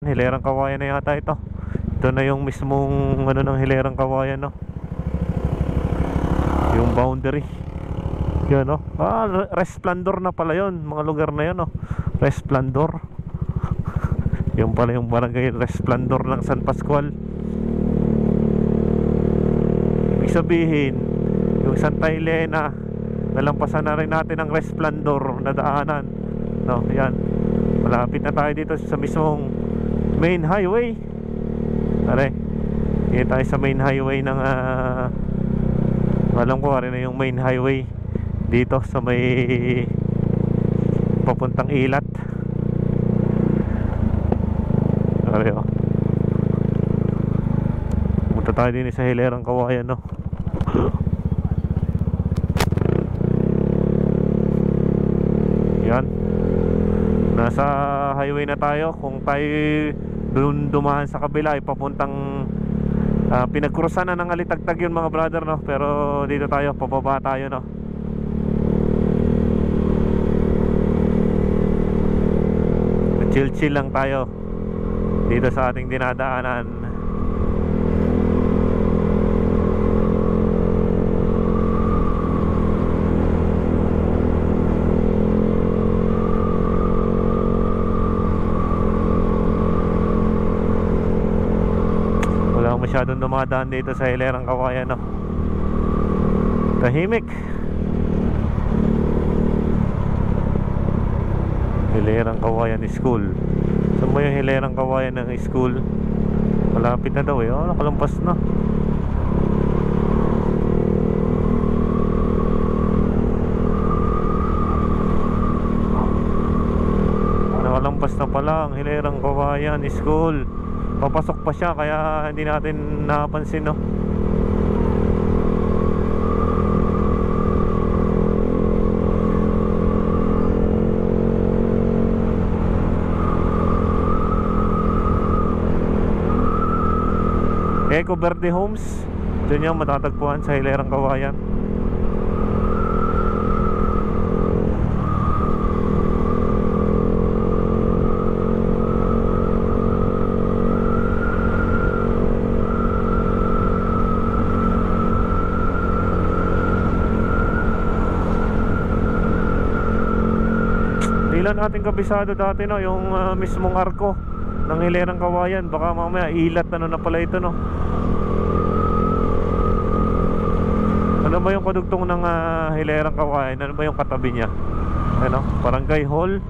Hilerang Kawayan na yata ito. Ito na yung mismong ano ng Hilerang Kawayan, no? Yung boundary. Yan, no? Resplendor na pala yun. Mga lugar na yun, no? Resplendor. Yung pala yung barangay Resplendor ng San Pascual. Ibig sabihin, yung Santa Elena, nalampasan na rin natin ang Resplendor na daanan, no? Yan. Malapit na tayo dito sa mismong main highway. Tara, dito tayo sa main highway ng alam ko rin na yung main highway dito sa may papuntang Ilat. Tara, oh. Punta tayo din sa Hilerang Kawayan, no? Yan. Nasa highway na tayo. Kung tayo doon dumaan sa kabila ay papuntang pinagkrusan na ng Alitagtag yun, mga brother, no? Pero dito tayo, pababa tayo, no? Chill lang tayo dito sa ating dinadaanan. Wala masyadong dumadaan dito sa Hilerang Kawayan, no? Tahimik. Hilerang Kawayan School. Saan ba yung Hilerang Kawayan ng school? Malapit na daw, eh. Oh, nakalampas na. Nakalampas na pala ang Hilerang Kawayan School. Papasok pa siya kaya hindi natin napansin, no? Eco Verde Homes, dyan yung matatagpuan sa Hilerang Kawayan. Ilan nating kabisado dati, no? Yung mismong arko ng Hilerang Kawayan. Baka mamaya Ilat ano na pala ito, no? Ano ba yung kadugtong ng Hilerang Kawayan? Ano ba yung katabi niya? Ano? Barangay Hall,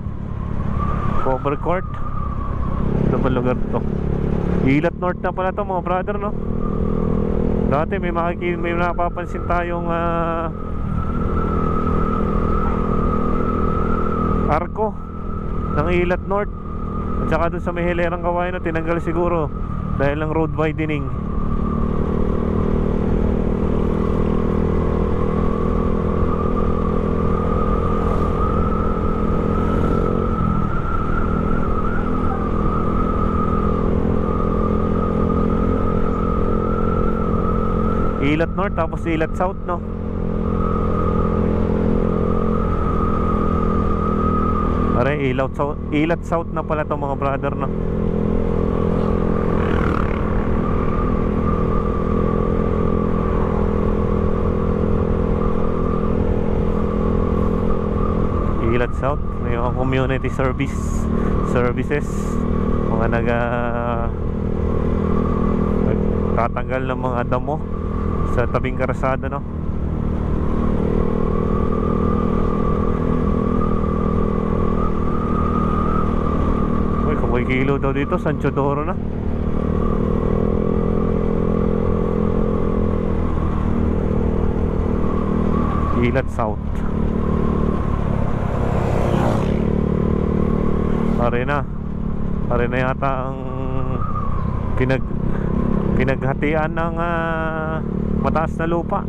Cover Court. Ano ba lugar to? Ilat North na pala to, mga brother, no? Dati may napapansin tayong arko ng Ilat North. At saka dun sa may Hilerang Kawayan, no, tinanggal siguro dahil ng road widening. Ilat North tapos Ilat South, no? Pare, Ilat South na pala to, mga brother, no? Ilat South, may mga community services, mga nagtatanggal ng mga damo sa tabing karasada, no? Uy, kung may kilo daw dito, San Teodoro na. Ilat South. Pare na yata ang pinaghatian ng mataas na lupa.